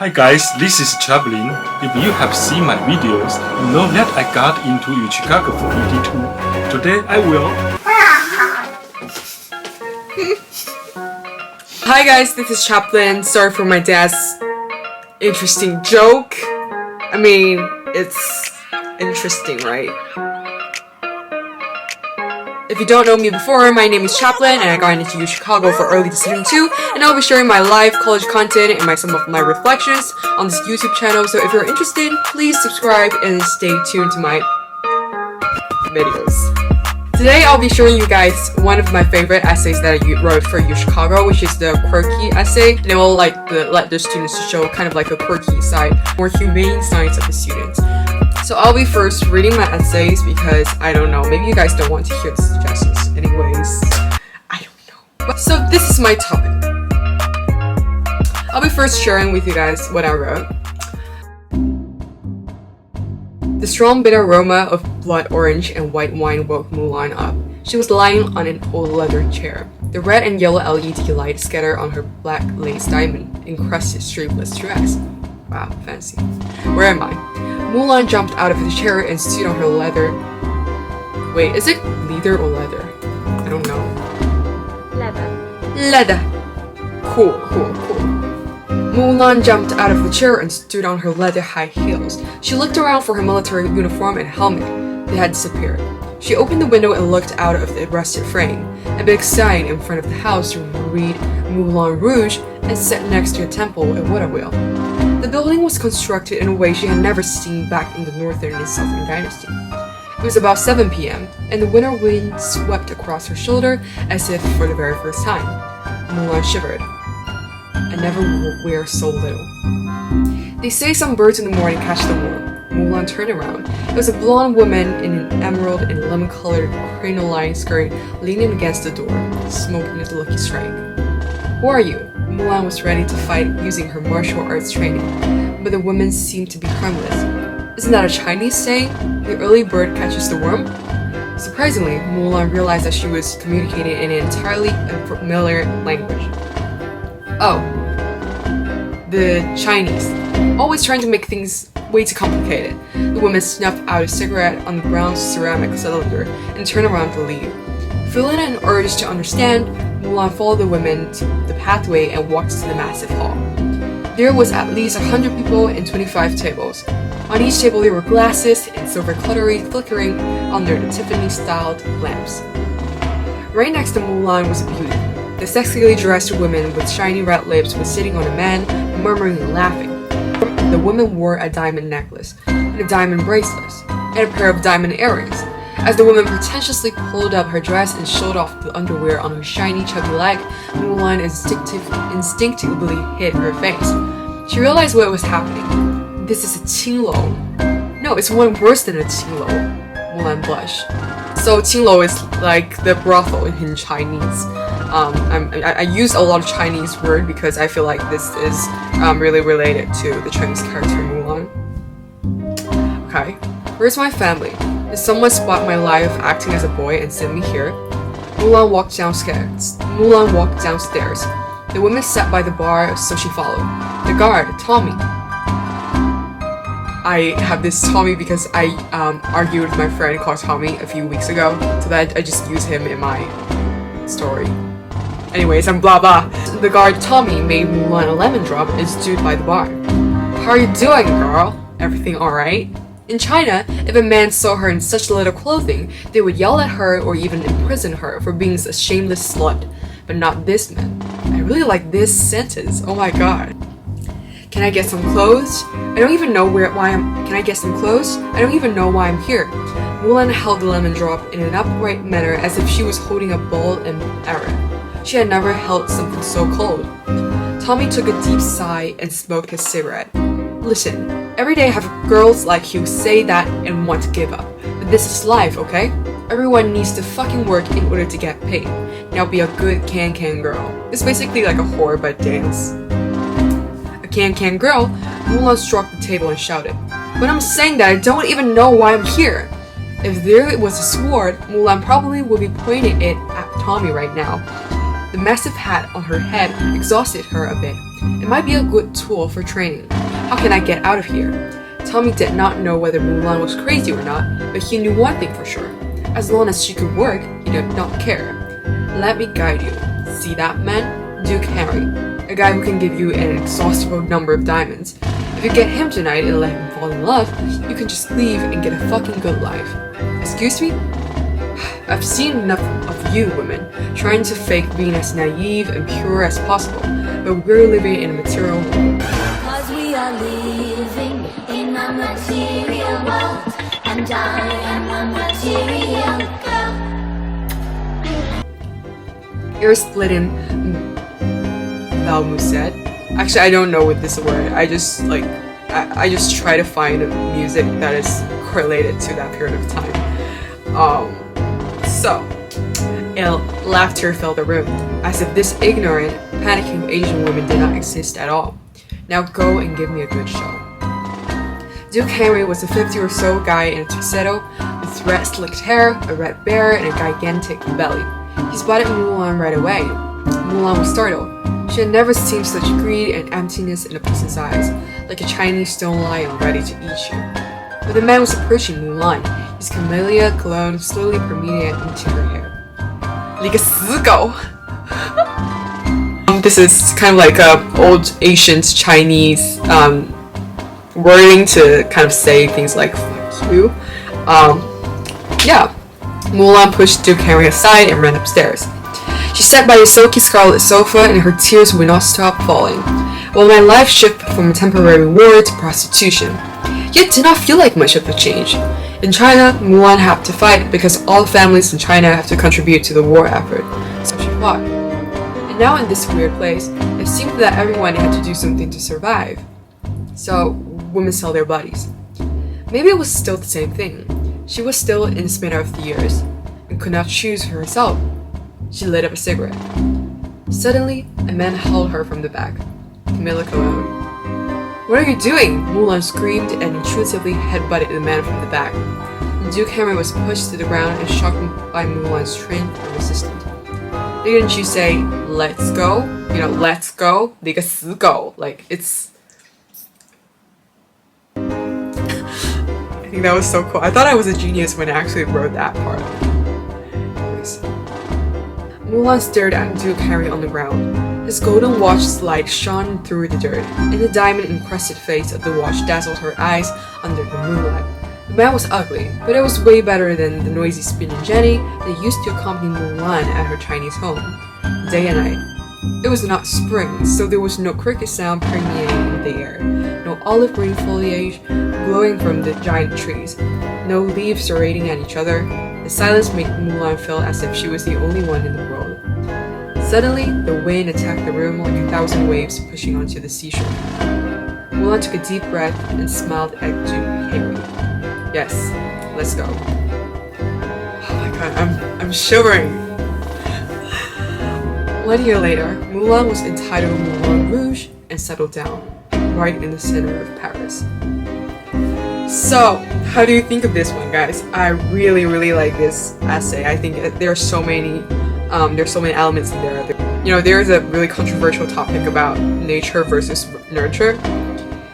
Hi guys, this is Chaplin. If you have seen my videos, you know that I got into UChicago for PT2. Today I will. Hi guys, this is Chaplin. Sorry for my dad's interesting joke. I mean, it's interesting, right? If you don't know me before, my name is Chaplin and I got into UChicago for early decision 2, and I'll be sharing my live college content and some of my reflections on this YouTube channel. So if you're interested, please subscribe and stay tuned to my videos. Today I'll be showing you guys one of my favorite essays that I wrote for UChicago, which is the quirky essay. And it will let the students to show kind of like a quirky side, more humane sides of the students. So I'll be first reading my essays because I don't know, maybe you guys don't want to hear the suggestions. Anyways, I don't know. So this is my topic. I'll be first sharing with you guys what I wrote. The strong bitter aroma of blood orange and white wine woke Mulan up. She was lying on an old leather chair. The red and yellow LED light scattered on her black lace diamond encrusted sleeveless dress. Wow, fancy. Where am I? Mulan jumped out of the chair and stood on her leather. Wait, is it leather or leather? I don't know. Leather. Cool. Mulan jumped out of the chair and stood on her leather high heels. She looked around for her military uniform and helmet. They had disappeared. She opened the window and looked out of the rusted frame. A big sign in front of the house read Moulin Rouge and sat next to a temple and water wheel. The building was constructed in a way she had never seen back in the Northern and Southern dynasty. It was about 7 p.m., and the winter wind swept across her shoulder as if for the very first time. Mulan shivered. I never wear so little. They say some birds in the morning catch the worm. Mulan turned around. It was a blonde woman in an emerald and lemon-colored crinoline skirt leaning against the door, smoking a lucky strike. Who are you? Mulan was ready to fight using her martial arts training, but the woman seemed to be harmless. Isn't that a Chinese saying? The early bird catches the worm? Surprisingly, Mulan realized that she was communicating in an entirely unfamiliar language. Oh, the Chinese. Always trying to make things way too complicated. The woman snuffed out a cigarette on the brown ceramic cylinder and turned around to leave. Feeling an urge to understand, Mulan followed the women to the pathway and walked to the massive hall. There was at least 100 people and 25 tables. On each table there were glasses and silver cutlery flickering under the Tiffany-styled lamps. Right next to Mulan was a beauty. The sexily dressed woman with shiny red lips was sitting on a man, murmuring and laughing. The woman wore a diamond necklace, and a diamond bracelet, and a pair of diamond earrings. As the woman pretentiously pulled up her dress and showed off the underwear on her shiny, chubby leg, Mulan instinctively hid her face. She realized what was happening. This is a qinglo. No, it's one worse than a qinglo. Mulan blushed. So qinglo is like the brothel in Chinese. I use a lot of Chinese word because I feel like this is really related to the Chinese character Mulan. Okay, where's my family? Did someone spot my life acting as a boy and send me here? Mulan walked downstairs. The woman sat by the bar, so she followed. The guard, Tommy. I have this Tommy because I argued with my friend called Tommy a few weeks ago, so that I just use him in my story. Anyways, I'm blah blah. The guard Tommy made Mulan a lemon drop and stood by the bar. How are you doing, girl? Everything alright? In China, if a man saw her in such little clothing, they would yell at her or even imprison her for being a shameless slut. But not this man. I really like this sentence. Oh my god. Can I get some clothes? I don't even know why I'm here. Mulan held the lemon drop in an upright manner as if she was holding a bow and arrow. She had never held something so cold. Tommy took a deep sigh and smoked his cigarette. Listen, every day I have girls like you say that and want to give up. But this is life, okay? Everyone needs to fucking work in order to get paid. Now be a good can-can girl. It's basically like a whore but dance. A can-can girl, Mulan struck the table and shouted. But I'm saying that I don't even know why I'm here. If there was a sword, Mulan probably would be pointing it at Tommy right now. The massive hat on her head exhausted her a bit. It might be a good tool for training. How can I get out of here? Tommy did not know whether Mulan was crazy or not, but he knew one thing for sure. As long as she could work, he did not care. Let me guide you. See that man? Duke Henry. A guy who can give you an inexhaustible number of diamonds. If you get him tonight and let him fall in love, you can just leave and get a fucking good life. Excuse me? I've seen enough of you women trying to fake being as naive and pure as possible, but we're living in a material world. Because we are living in a material world, and I am a material girl. Ear splitting, Balmu said. Actually, I don't know what this word. I just try to find music that is correlated to that period of time. Laughter filled the room, as if this ignorant, panicking Asian woman did not exist at all. Now go and give me a good show. Duke Henry was a 50 or so guy in a tuxedo, with red slicked hair, a red beard, and a gigantic belly. He spotted Mulan right away. Mulan was startled. She had never seen such greed and emptiness in a person's eyes, like a Chinese stone lion ready to eat you. But the man was approaching Mulan, his camellia cologne slowly permeating into her hair. 一个死狗. This is kind of like a old ancient Chinese wording to kind of say things like fuck you. Mulan pushed Duke Henry aside and ran upstairs. She sat by a silky scarlet sofa and her tears would not stop falling. Well, my life shifted from temporary war to prostitution. Yet did not feel like much of a change. In China, Mulan had to fight because all families in China have to contribute to the war effort, so she fought. And now in this weird place, it seemed that everyone had to do something to survive. So, women sell their bodies. Maybe it was still the same thing. She was still in the span of the years, and could not choose for herself. She lit up a cigarette. Suddenly, a man held her from the back. Camilla Cologne. What are you doing? Mulan screamed and intuitively headbutted the man from the back. Duke Henry was pushed to the ground and shocked by Mulan's strength and resistance. Didn't you say, let's go? You know, let's go? 一个死狗. Like, it's... I think that was so cool. I thought I was a genius when I actually wrote that part. Anyways. Mulan stared at Duke Henry on the ground. His golden watch's light shone through the dirt, and the diamond-encrusted face of the watch dazzled her eyes under the moonlight. The man was ugly, but it was way better than the noisy spinning Jenny that used to accompany Mulan at her Chinese home, day and night. It was not spring, so there was no cricket sound permeating in the air, no olive green foliage glowing from the giant trees, no leaves serrating at each other. The silence made Mulan feel as if she was the only one in the world. Suddenly, the wind attacked the room like 1,000 waves pushing onto the seashore. Mulan took a deep breath and smiled at Duke Henry. Yes, let's go. Oh my god, I'm shivering. 1 year later, Mulan was entitled Moulin Rouge and settled down, right in the center of Paris. So, how do you think of this one, guys? I really like this essay. I think there are so many elements in there. You know, there's a really controversial topic about nature versus nurture,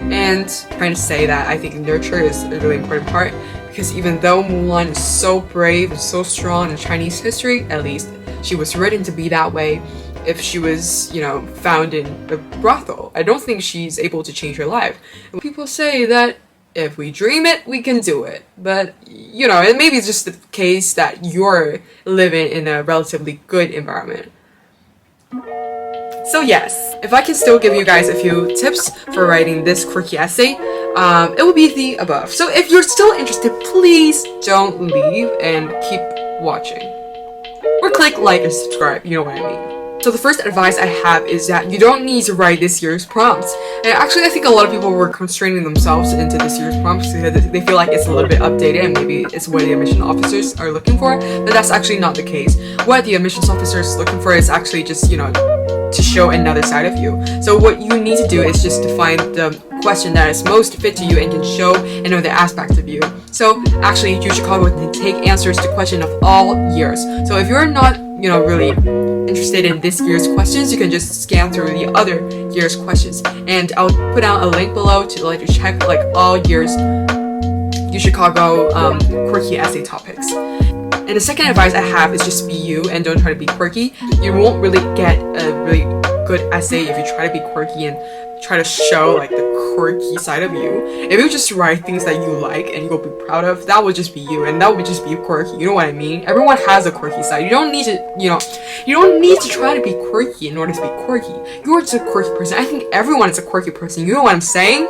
and trying to say that I think nurture is a really important part, because even though Mulan is so brave and so strong in Chinese history, at least she was written to be that way. If she was, you know, found in a brothel, I don't think she's able to change her life. People say that if we dream it, we can do it. But, you know, it maybe it's just the case that you're living in a relatively good environment. So yes, if I can still give you guys a few tips for writing this quirky essay, it will be the above. So if you're still interested, please don't leave and keep watching. Or click like and subscribe, you know what I mean. So the first advice I have is that you don't need to write this year's prompts. And actually, I think a lot of people were constraining themselves into this year's prompts because they feel like it's a little bit updated and maybe it's what the admission officers are looking for. But that's actually not the case. What the admissions officer is looking for is actually just, you know, to show another side of you. So what you need to do is just to find the question that is most fit to you and can show another aspect of you. So actually, UChicago can take answers to questions of all years. So if you're not, you know, really interested in this year's questions, you can just scan through the other year's questions. And I'll put down a link below to let you check like all year's UChicago quirky essay topics. And the second advice I have is just be you and don't try to be quirky. You won't really get a really good essay if you try to be quirky and try to show like the quirky side of you. If you just write things that you like and you'll be proud of, that will just be you and that will just be quirky. You know what I mean? Everyone has a quirky side. You don't need to, you don't need to try to be quirky in order to be quirky. You're just a quirky person. I think everyone is a quirky person. You know what I'm saying?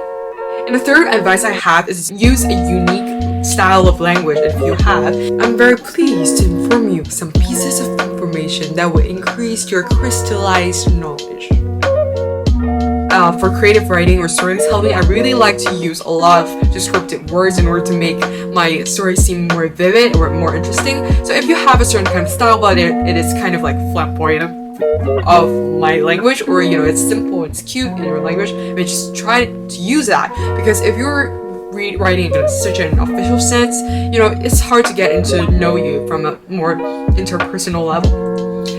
And the third advice I have is use a unique style of language if you have. I'm very pleased to inform you of some pieces of information that will increase your crystallized knowledge. For creative writing or storytelling, I really like to use a lot of descriptive words in order to make my story seem more vivid or more interesting. So if you have a certain kind of style, but it is kind of like flamboyant of my language, or it's simple, it's cute in your language, but just try to use that, because if you're writing in such an official sense, it's hard to get into know you from a more interpersonal level.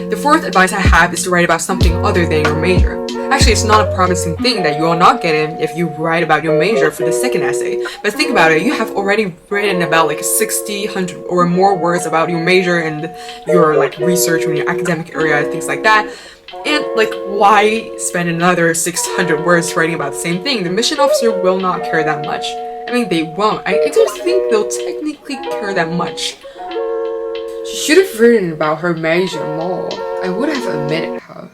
The fourth advice I have is to write about something other than your major. Actually, it's not a promising thing that you will not get in if you write about your major for the second essay. But think about it, you have already written about like 60, 100 or more words about your major and your like research in your academic area, things like that. And like, why spend another 600 words writing about the same thing? The mission officer will not care that much. I mean, they won't. I don't think they'll technically care that much. She should have written about her major more. I would have admitted her.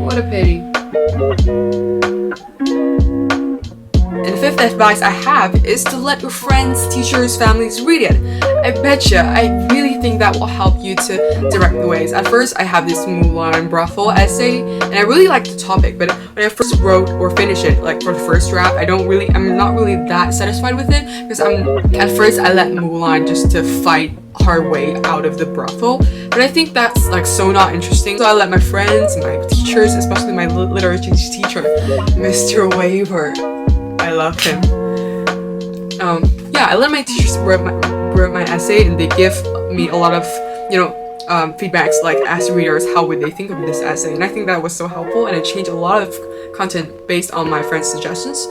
What a pity. And the fifth advice I have is to let your friends, teachers, families read it. I betcha, I really think that will help you to direct the ways. At first, I have this Mulan brothel essay, and I really liked the topic, but when I first wrote or finished it, like for the first draft, I'm not really that satisfied with it, because at first I let Mulan just to fight her way out of the brothel, but I think that's like so not interesting. So I let my friends, my teachers, especially my literature teacher, Mr. Waver, I love him. I let my teachers read my essay, and they give me a lot of feedbacks, like as readers, how would they think of this essay, and I think that was so helpful, and it changed a lot of content based on my friends' suggestions.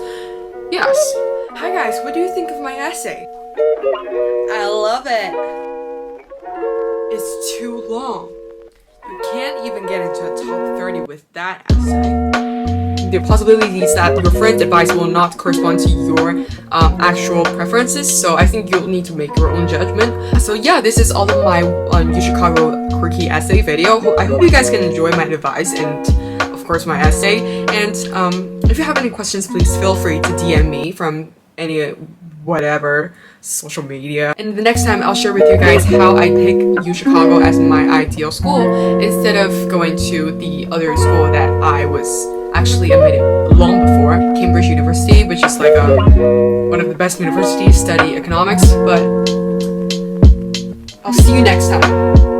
Yes. Hi guys, what do you think of my essay? I love it. It's too long. You can't even get into a top 30 with that essay. The possibility is that your friend's advice will not correspond to your actual preferences, so I think you'll need to make your own judgment. So yeah, this is all of my UChicago quirky essay video. I hope you guys can enjoy my advice and of course my essay. And if you have any questions, please feel free to DM me from any whatever social media. And the next time I'll share with you guys how I pick UChicago as my ideal school instead of going to the other school that I was actually admitted long before, Cambridge University, which is like one of the best universities to study economics. But I'll see you next time.